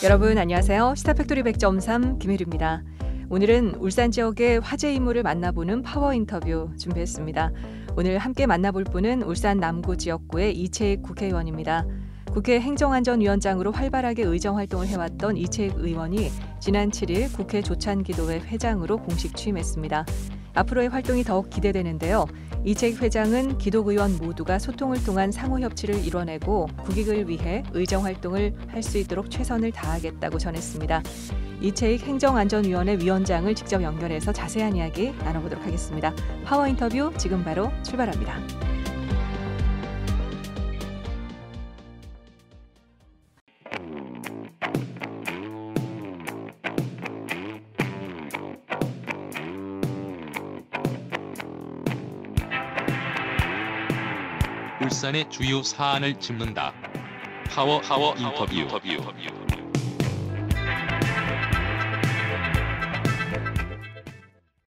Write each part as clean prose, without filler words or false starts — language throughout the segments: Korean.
여러분 안녕하세요. 시사팩토리 100.3 김혜류입니다. 오늘은 울산 지역의 화제 인물을 만나보는 파워 인터뷰 준비했습니다. 오늘 함께 만나볼 분은 울산 남구 지역구의 이채익 국회의원입니다. 국회 행정안전위원장으로 활발하게 의정활동을 해왔던 이채익 의원이 지난 7일 국회 조찬기도회 회장으로 공식 취임했습니다. 앞으로의 활동이 더욱 기대되는데요. 이채익 회장은 기독의원 모두가 소통을 통한 상호협치를 이뤄내고 국익을 위해 의정활동을 할 수 있도록 최선을 다하겠다고 전했습니다. 이채익 행정안전위원회 위원장을 직접 연결해서 자세한 이야기 나눠보도록 하겠습니다. 파워 인터뷰 지금 바로 출발합니다. 울산의 주요 사안을 짚는다. 파워 인터뷰.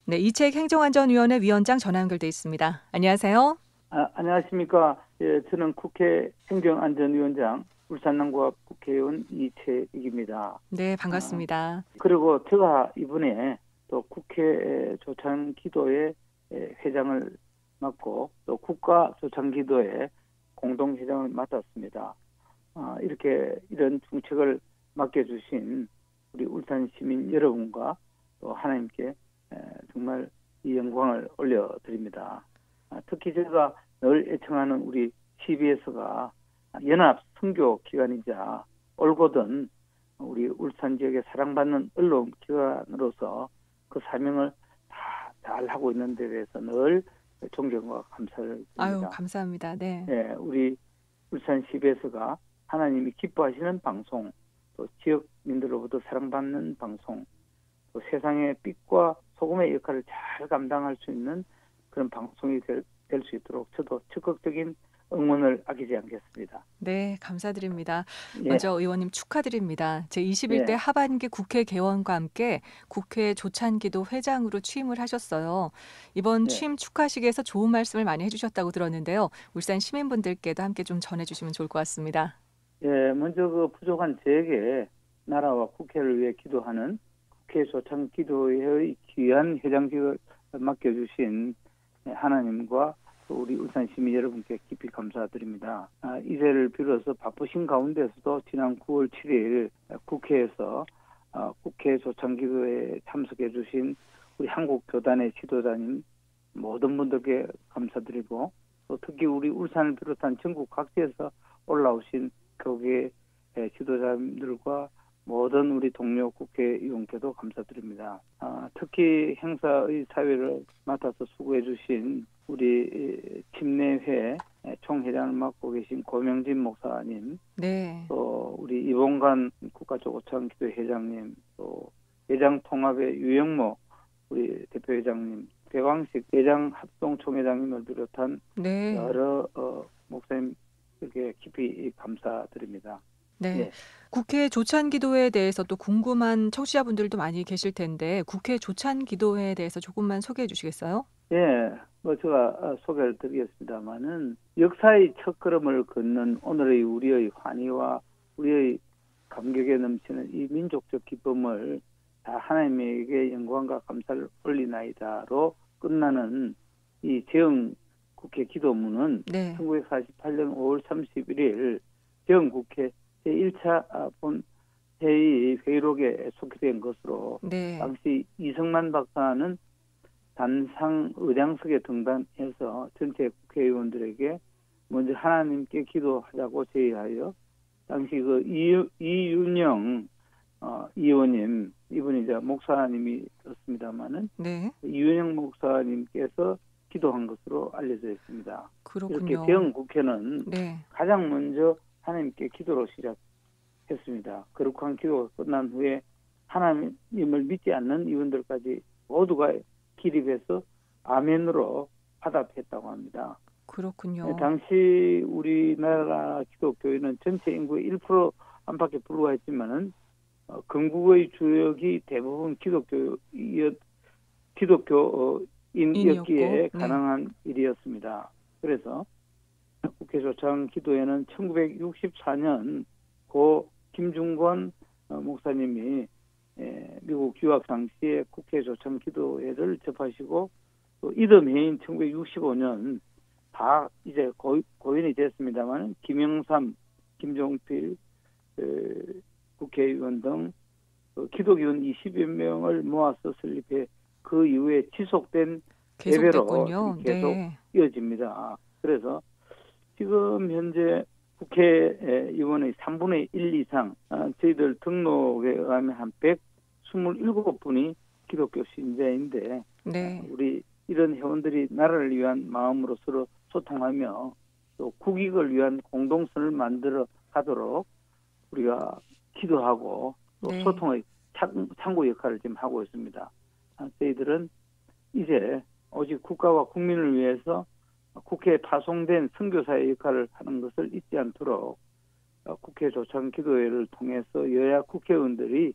네, 이채익 행정안전위원회 위원장 전화 연결돼 있습니다. 안녕하세요. 안녕하십니까. 예, 저는 국회 행정안전위원장 울산 남구 국회의원 이채익입니다. 네, 반갑습니다. 그리고 제가 이번에 또 국회 조찬기도회 회장을 맡고 또 국가 조찬기도회 공동회장을 맡았습니다. 이렇게 이런 중책을 맡겨주신 우리 울산 시민 여러분과 또 하나님께 정말 이 영광을 올려드립니다. 특히 제가 늘 애청하는 우리 CBS가 연합 선교 기관이자 올고든 우리 울산 지역에 사랑받는 언론 기관으로서 그 사명을 다 잘 하고 있는 데 대해서 늘 존경과 감사를 드립니다. 아유, 감사합니다. 네. 네, 우리 울산 CBS가 하나님이 기뻐하시는 방송, 또 지역민들로부터 사랑받는 방송, 또 세상의 빛과 소금의 역할을 잘 감당할 수 있는 그런 방송이 될 수 있도록 저도 적극적인 응원을 아끼지 않겠습니다. 네, 감사드립니다. 예. 먼저 의원님 축하드립니다. 제21대 예. 하반기 국회 개원과 함께 국회 조찬기도 회장으로 취임을 하셨어요. 이번 네. 취임 축하식에서 좋은 말씀을 많이 해주셨다고 들었는데요. 울산 시민분들께도 함께 좀 전해주시면 좋을 것 같습니다. 예, 먼저 그 부족한 저에게 나라와 국회를 위해 기도하는 국회 조찬기도회의 귀한 회장직을 맡겨주신 하나님과 또 우리 울산 시민 여러분께 깊이 감사드립니다. 이제를 빌어서 바쁘신 가운데서도 지난 9월 7일 국회에서 국회 조찬기도회에 참석해 주신 우리 한국교단의 지도자님 모든 분들께 감사드리고 또 특히 우리 울산을 비롯한 전국 각지에서 올라오신 교계 지도자님들과 모든 우리 동료 국회의원께도 감사드립니다. 특히 행사의 사회를 맡아서 수고해 주신 우리 침례회 총회장을 맡고 계신 고명진 목사님, 네. 또 우리 이봉관 국가조찬기도회 회장님, 또 회장통합의 유영모 우리 대표회장님, 배광식 회장합동총회장님을 비롯한 네. 여러 목사님들께 깊이 감사드립니다. 네. 예. 국회 조찬기도회에 대해서 또 궁금한 청취자분들도 많이 계실 텐데 국회 조찬기도회에 대해서 조금만 소개해 주시겠어요? 예, 제가 소개를 드리겠습니다만은 역사의 첫걸음을 걷는 오늘의 우리의 환희와 우리의 감격에 넘치는 이 민족적 기쁨을 다 하나님에게 영광과 감사를 올리나이다로 끝나는 이 재형 국회 기도문은 네. 1948년 5월 31일 재형 국회 제1차 본회의 회의록에 속히된 것으로 네. 당시 이승만 박사는 단상 의장석에 등단해서 전체 국회의원들에게 먼저 하나님께 기도하자고 제의하여 당시 그 이윤영 의원님, 이분이 이제 목사님이었습니다만은 네. 이윤영 목사님께서 기도한 것으로 알려져 있습니다. 그렇군요. 이렇게 대형 국회는 네. 가장 먼저 하나님께 기도로 시작했습니다. 거룩한 기도가 끝난 후에 하나님을 믿지 않는 이분들까지 모두가 기립해서 아멘으로 화답했다고 합니다. 그렇군요. 당시 우리나라 기독교인은 전체 인구의 1% 안팎에 불과했지만은 건국의 주역이 대부분 기독교인이었기에 네. 가능한 일이었습니다. 그래서 국회 조찬 기도회는 1964년 고 김중권 목사님이 미국 유학 당시에 국회 조청 기도회를 접하시고 또 이듬 해인 1965년 다 이제 고인이 됐습니다만 김영삼, 김종필 국회의원 등 기독의원 20여 명을 모아서 설립해 그 이후에 지속된 예배로 계속됐군요. 계속 네. 이어집니다. 그래서 지금 현재 국회의원의 3분의 1 이상 저희들 등록에 의하면 한 127분이 기독교 신자인데 네. 우리 이런 회원들이 나라를 위한 마음으로 서로 소통하며 또 국익을 위한 공동선을 만들어 가도록 우리가 기도하고 또 네. 소통의 창구 역할을 지금 하고 있습니다. 저희들은 이제 오직 국가와 국민을 위해서 국회에 파송된 선교사의 역할을 하는 것을 잊지 않도록 국회 조청 기도회를 통해서 여야 국회의원들이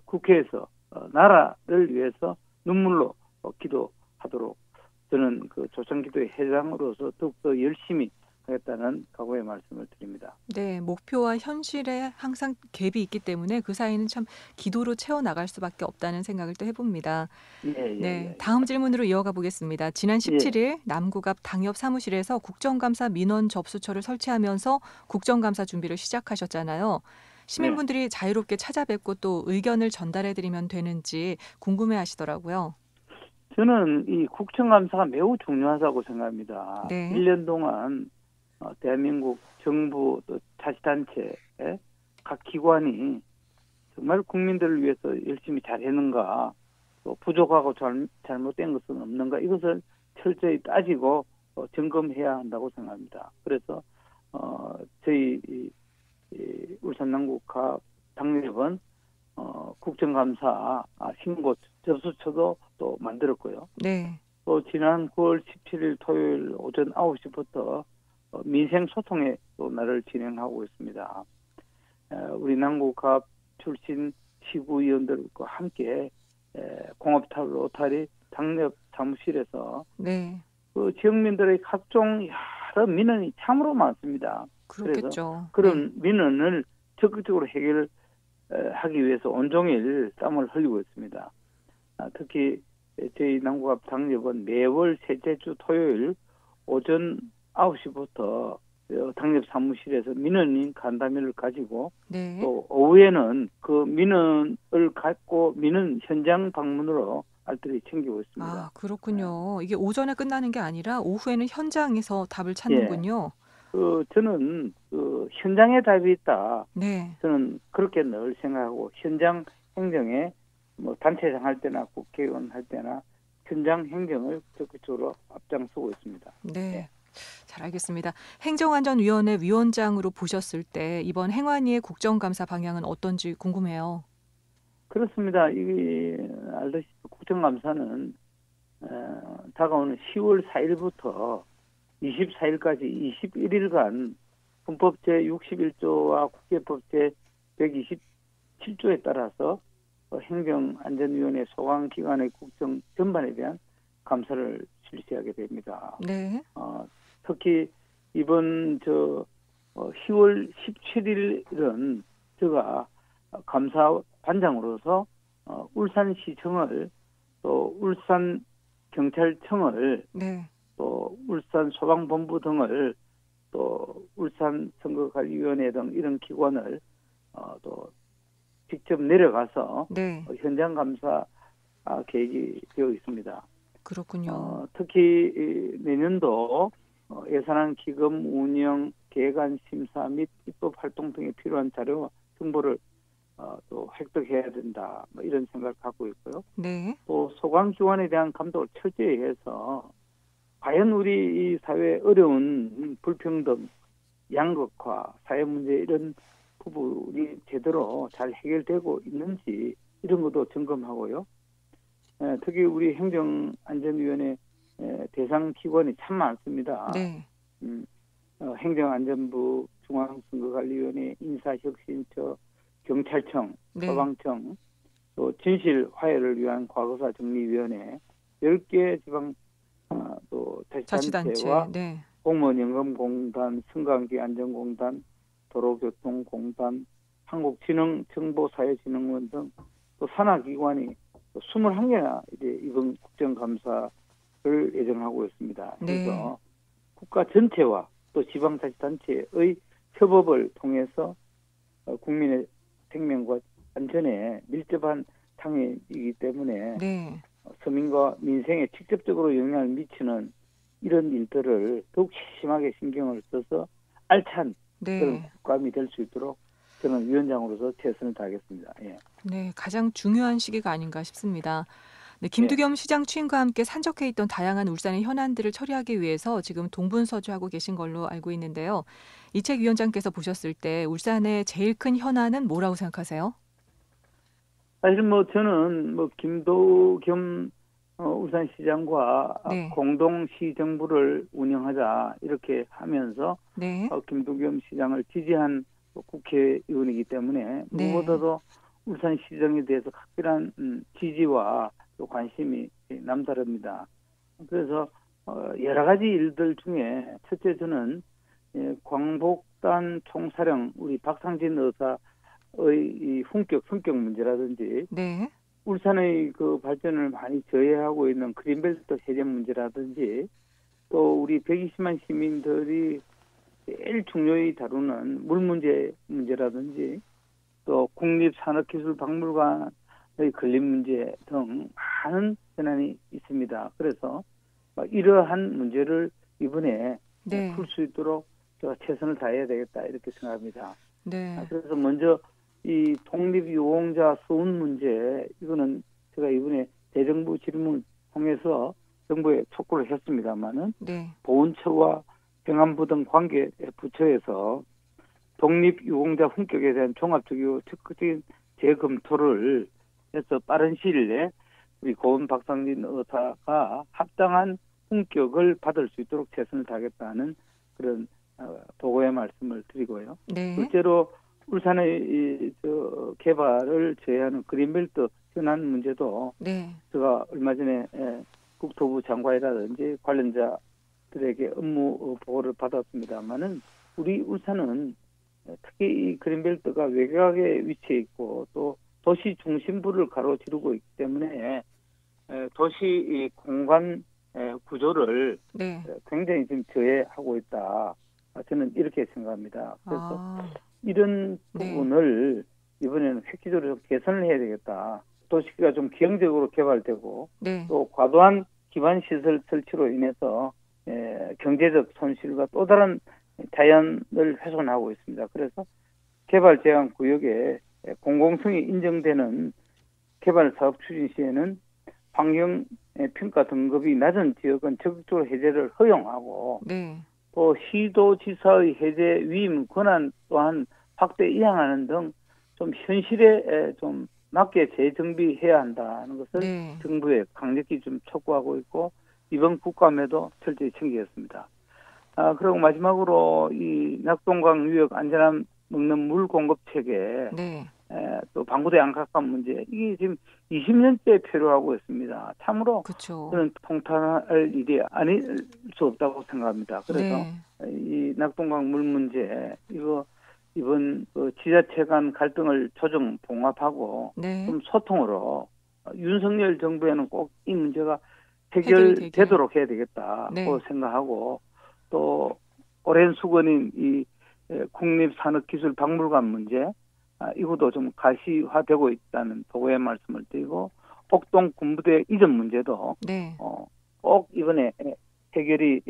국회에서 나라를 위해서 눈물로 기도하도록 저는 그 조청 기도회 회장으로서 더욱더 열심히 하겠다는 각오의 말씀을 드립니다. 네, 목표와 현실에 항상 갭이 있기 때문에 그 사이는 참 기도로 채워나갈 수밖에 없다는 생각을 또 해봅니다. 네, 다음 질문으로 이어가 보겠습니다. 지난 17일 남구 앞 당협 사무실에서 국정감사 민원 접수처를 설치하면서 국정감사 준비를 시작하셨잖아요. 시민분들이 자유롭게 찾아뵙고 또 의견을 전달해드리면 되는지 궁금해하시더라고요. 저는 이 국정감사가 매우 중요하다고 생각합니다. 네. 1년 동안 대한민국 정부 또 자치단체 각 기관이 정말 국민들을 위해서 열심히 잘했는가 또 부족하고 잘못된 것은 없는가 이것을 철저히 따지고 점검해야 한다고 생각합니다. 그래서 저희 울산 남구갑 당협은 국정감사 신고 접수처도 또 만들었고요. 네. 또 지난 9월 17일 토요일 오전 9시부터 민생소통의 또 날을 진행하고 있습니다. 우리 남구갑 출신 시구위원들과 함께 공업탑 로타리 당협 사무실에서 네. 그 지역민들의 각종 여러 민원이 참으로 많습니다. 그렇겠죠. 그래서 그런 민원을 적극적으로 해결하기 위해서 온종일 땀을 흘리고 있습니다. 특히 저희 남구갑 당협은 매월 셋째 주 토요일 오전 9시부터 당협 사무실에서 민원인 간담회를 가지고 네. 또 오후에는 그 민원을 갖고 민원 현장 방문으로 알뜰히 챙기고 있습니다. 아, 그렇군요. 이게 오전에 끝나는 게 아니라 오후에는 현장에서 답을 찾는군요. 저는 현장에 답이 있다. 네. 저는 그렇게 늘 생각하고 현장 행정에 뭐 단체장 할 때나 국회의원 할 때나 현장 행정을 적극적으로 앞장서고 있습니다. 네. 잘 알겠습니다. 행정안전위원회 위원장으로 보셨을 때 이번 행안위의 국정감사 방향은 어떤지 궁금해요. 그렇습니다. 이게 알다시피 국정감사는 다가오는 10월 4일부터 24일까지 21일간 헌법 제61조와 국회법 제127조에 따라서 행정안전위원회 소관기관의 국정 전반에 대한 감사를 실시하게 됩니다. 네. 특히 이번 10월 17일은 제가 감사반장으로서 울산시청을 또 울산경찰청을 네. 또 울산소방본부 등을 또 울산선거관리위원회 등 이런 기관을 또 직접 내려가서 네. 현장 감사 계획이 되어 있습니다. 그렇군요. 특히 내년도 예산안 기금 운영 계획안 심사 및 입법 활동 등에 필요한 자료 정보를 또 획득해야 된다. 뭐 이런 생각을 갖고 있고요. 네. 또 소관기관에 대한 감독을 철저히 해서 과연 우리 이 사회의 어려운 불평등, 양극화, 사회 문제 이런 부분이 제대로 잘 해결되고 있는지 이런 것도 점검하고요. 특히 우리 행정안전위원회 대상 기관이 참 많습니다. 네. 행정안전부, 중앙선거관리위원회, 인사혁신처, 경찰청, 네. 소방청, 또 진실 화해를 위한 과거사 정리위원회, 10개 지방 또 자치단체와 네. 공무원연금공단, 승강기안전공단, 도로교통공단, 한국정보사회진흥원 등 또 산하기관이 21개나 이제 이번 국정감사를 예정하고 있습니다. 네. 그래서 국가 전체와 또 지방자치단체의 협업을 통해서 국민의 생명과 안전에 밀접한 상해이기 때문에 네. 서민과 민생에 직접적으로 영향을 미치는 이런 일들을 더욱 심하게 신경을 써서 알찬 그런 네. 국감이 될 수 있도록 저는 위원장으로서 최선을 다하겠습니다. 예. 네, 가장 중요한 시기가 아닌가 싶습니다. 네, 김두겸 시장 취임과 함께 산적해 있던 다양한 울산의 현안들을 처리하기 위해서 지금 동분서주하고 계신 걸로 알고 있는데요. 이책 위원장께서 보셨을 때 울산의 제일 큰 현안은 뭐라고 생각하세요? 사실 저는 김도겸 울산시장과 네. 공동시 정부를 운영하자 이렇게 하면서 네. 김도겸 시장을 지지한 국회의원이기 때문에 네. 무엇보다도 울산시장에 대해서 각별한 지지와 또 관심이 남다릅니다. 그래서 여러 가지 일들 중에 첫째 저는 광복단 총사령 우리 박상진 의사의 이 성격 문제라든지 네. 울산의 그 발전을 많이 저해하고 있는 그린벨트 해제 문제라든지 또 우리 120만 시민들이 제일 중요히 다루는 물 문제라든지 또 국립산업기술박물관의 건립 문제 등 많은 현안이 있습니다. 그래서 이러한 문제를 이번에 네. 풀 수 있도록 제가 최선을 다해야 되겠다 이렇게 생각합니다. 네. 그래서 먼저 이 독립유공자 수훈 문제 이거는 제가 이번에 대정부 질문 통해서 정부에 촉구를 했습니다마는 네. 보훈처와 행안부 등 관계 부처에서 독립유공자 훈격에 대한 종합적이고 적극적인 재검토를 해서 빠른 시일 내에 우리 고은 박상진 의사가 합당한 훈격을 받을 수 있도록 최선을 다하겠다는 그런 보고의 말씀을 드리고요. 네. 둘째로 울산의 개발을 제외하는 그린벨트 현안 문제도 네. 제가 얼마 전에 국토부 장관이라든지 관련자들에게 업무 보고를 받았습니다만은 우리 울산은 특히 이 그린벨트가 외곽에 위치해 있고 또 도시 중심부를 가로지르고 있기 때문에 도시 공간 구조를 네. 굉장히 지금 저해하고 있다. 저는 이렇게 생각합니다. 그래서 이런 네. 부분을 이번에는 획기적으로 개선을 해야 되겠다. 도시가 좀 기형적으로 개발되고 네. 또 과도한 기반시설 설치로 인해서 경제적 손실과 또 다른 자연을 훼손하고 있습니다. 그래서 개발 제한 구역에 공공성이 인정되는 개발 사업 추진 시에는 환경 평가 등급이 낮은 지역은 적극적으로 해제를 허용하고 네. 또 시도지사의 해제 위임 권한 또한 확대 이양하는 등 좀 현실에 좀 맞게 재정비해야 한다는 것을 네. 정부에 강력히 좀 촉구하고 있고 이번 국감에도 철저히 챙기겠습니다. 그리고 마지막으로 이 낙동강 유역 안전한 먹는 물 공급 체계 네. 또 방구대 안팎감 문제 이게 지금 20년째 필요하고 있습니다. 참으로 그렇죠. 저는 통탄할 일이 아닐 수 없다고 생각합니다. 그래서 네. 이 낙동강 물 문제 이거 이번 지자체 간 갈등을 조정 봉합하고 네. 좀 소통으로 윤석열 정부에는 꼭 이 문제가 해결되게. 해결되도록 해야 되겠다고 네. 생각하고 또 오랜 수건인 이 국립산업기술박물관 문제 이것도 좀 가시화되고 있다는 보고의 말씀을 드리고 옥동 군부대 이전 문제도 네. 꼭 이번에 해결이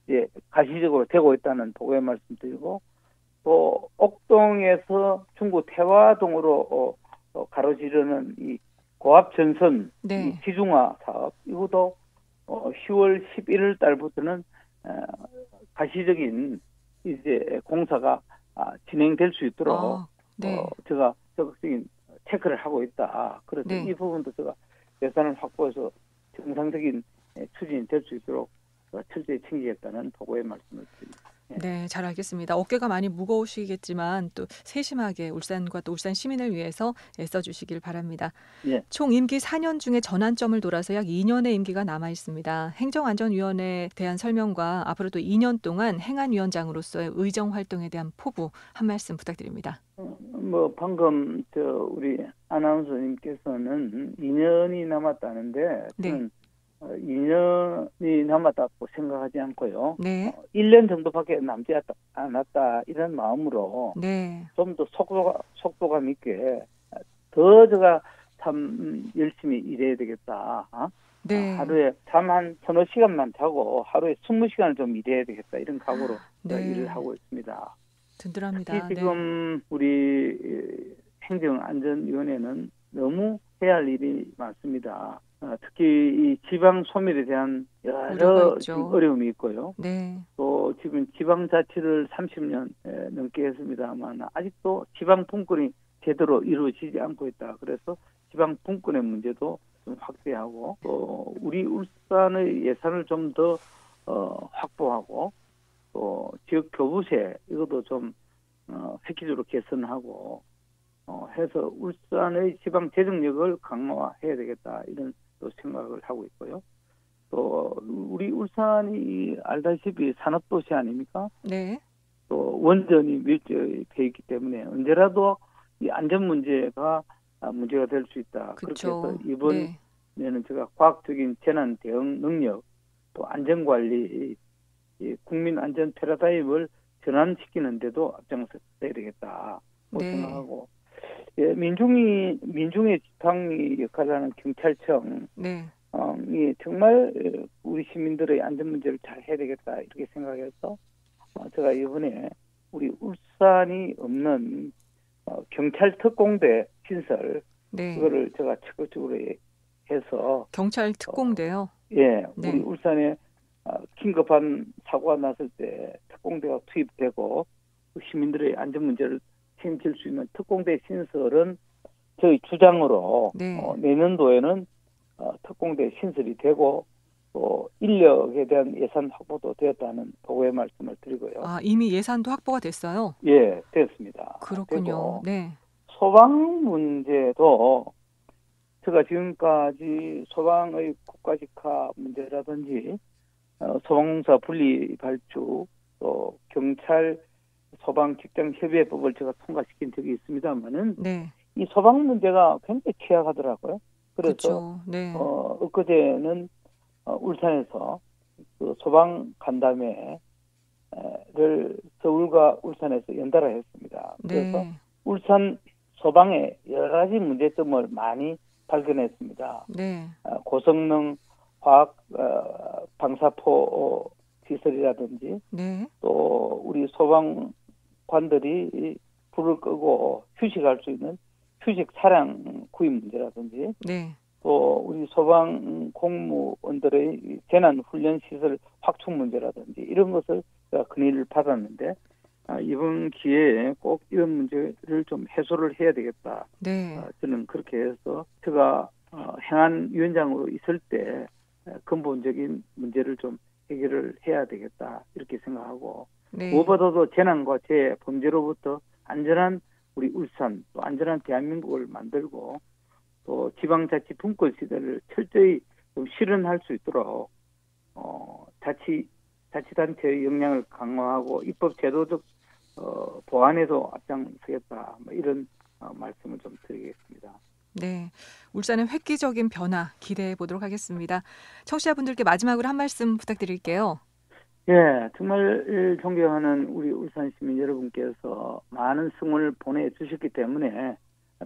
이제 가시적으로 되고 있다는 보고의 말씀드리고 또 옥동에서 중구 태화동으로 가로지르는 이 고압 전선 네. 이 지중화 사업 이것도 10월 11일 달부터는 가시적인 이제 공사가 진행될 수 있도록 네. 제가 적극적인 체크를 하고 있다. 그래서 네. 이 부분도 제가 예산을 확보해서 정상적인 추진이 될 수 있도록 철저히 챙기겠다는 보고의 말씀을 드립니다. 네, 잘 알겠습니다. 어깨가 많이 무거우시겠지만 또 세심하게 울산과 또 울산 시민을 위해서 애써주시길 바랍니다. 예. 총 임기 4년 중에 전환점을 돌아서 약 2년의 임기가 남아 있습니다. 행정안전위원회에 대한 설명과 앞으로도 2년 동안 행안위원장으로서의 의정 활동에 대한 포부 한 말씀 부탁드립니다. 뭐 방금 우리 아나운서님께서는 2년이 남았다는데 네. 저는 2년이 남았다고 생각하지 않고요. 네. 1년 정도밖에 남지 않았다 이런 마음으로 네. 좀 더 속도감 있게 더 제가 참 열심히 일해야 되겠다. 네. 하루에 잠 한 서너 시간만 자고 하루에 20시간을 좀 일해야 되겠다 이런 각오로 네. 일을 하고 있습니다. 든든합니다. 특히 지금 우리 행정안전위원회는 너무 해야 할 일이 많습니다. 특히 이 지방 소멸에 대한 여러 어려움이 있고요. 네. 또 지금 지방자치를 30년 넘게 했습니다만 아직도 지방 분권이 제대로 이루어지지 않고 있다. 그래서 지방 분권의 문제도 좀 확대하고 또 우리 울산의 예산을 좀 더 확보하고 또 지역 교부세 이것도 좀 획기적으로 개선하고 해서 울산의 지방 재정력을 강화해야 되겠다 이런 또 생각을 하고 있고요. 또 우리 울산이 알다시피 산업도시 아닙니까? 네. 또 원전이 밀집해 있기 때문에 언제라도 이 안전 문제가 문제가 될 수 있다. 그쵸. 그렇게 해서 이번에는 제가 과학적인 재난 대응 능력 또 안전관리 이 국민 안전 패러다임을 전환시키는데도 앞장서야 되겠다 생각하고 민중의 지팡이 역할을 하는 경찰청 네. 이 정말 우리 시민들의 안전 문제를 잘 해야 되겠다 이렇게 생각해서 제가 이번에 우리 울산이 없는 경찰 특공대 신설 네. 그거를 제가 적극적으로 해서 경찰 특공대요. 예, 네. 우리 울산에 긴급한 사고가 났을 때 특공대가 투입되고 시민들의 안전 문제를 책임질 수 있는 특공대 신설은 저희 주장으로 네. 내년도에는 특공대 신설이 되고 또 인력에 대한 예산 확보도 되었다는 보고의 말씀을 드리고요. 이미 예산도 확보가 됐어요? 예, 됐습니다. 그렇군요. 네. 소방 문제도 제가 지금까지 소방의 국가직화 문제라든지 소방공사 분리 발주 또 경찰 소방 직장 협의회법을 제가 통과시킨 적이 있습니다만은 네. 이 소방 문제가 굉장히 취약하더라고요. 그래서 그쵸. 네. 엊그제는 울산에서 그 소방 간담회를 서울과 울산에서 연달아 했습니다. 그래서 네. 울산 소방의 여러 가지 문제점을 많이 발견했습니다. 네. 고성능 화학 방사포 시설이라든지 네. 또 우리 소방관들이 불을 끄고 휴식할 수 있는 휴식 차량 구입 문제라든지 네. 또 우리 소방 공무원들의 재난 훈련 시설 확충 문제라든지 이런 것을 제가 건의를 받았는데 이번 기회에 꼭 이런 문제를 좀 해소를 해야 되겠다. 네. 저는 그렇게 해서 제가 행안위원장으로 있을 때 근본적인 문제를 좀 해결을 해야 되겠다 이렇게 생각하고 네. 무엇보다도 재난과 재해 범죄로부터 안전한 우리 울산 또 안전한 대한민국을 만들고 또 지방자치 분권 시대를 철저히 좀 실현할 수 있도록 자치단체의 역량을 강화하고 입법 제도적 보완에도 앞장서겠다 이런 말씀을 좀 드리겠습니다. 네, 울산의 획기적인 변화 기대해 보도록 하겠습니다. 청취자분들께 마지막으로 한 말씀 부탁드릴게요. 예, 정말 존경하는 우리 울산 시민 여러분께서 많은 승원을 보내주셨기 때문에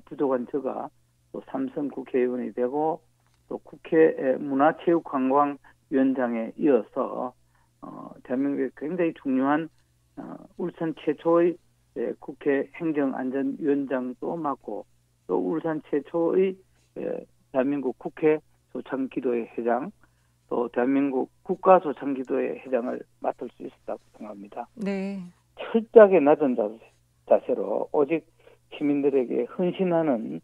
부족한 제가 또 3선 국회의원이 되고 또 국회 문화체육관광위원장에 이어서 대한민국의 굉장히 중요한 울산 최초의 국회 행정안전위원장도 맡고 또 울산 최초의 대한민국 국회 조창기도회 회장 또 대한민국 국가조창기도회 회장을 맡을 수 있었다고 생각합니다. 네. 철저하게 낮은 자세로 오직 시민들에게 헌신하는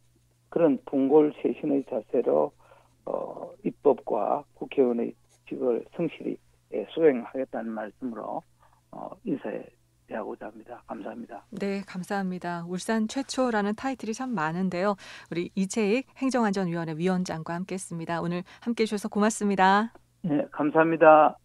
그런 분골쇄신의 자세로 입법과 국회의원의 직을 성실히 수행하겠다는 말씀으로 인사하고자 합니다. 감사합니다. 네, 감사합니다. 울산 최초라는 타이틀이 참 많은데요. 우리 이채익 행정안전위원회 위원장과 함께했습니다. 오늘 함께해 주셔서 고맙습니다. 네, 감사합니다.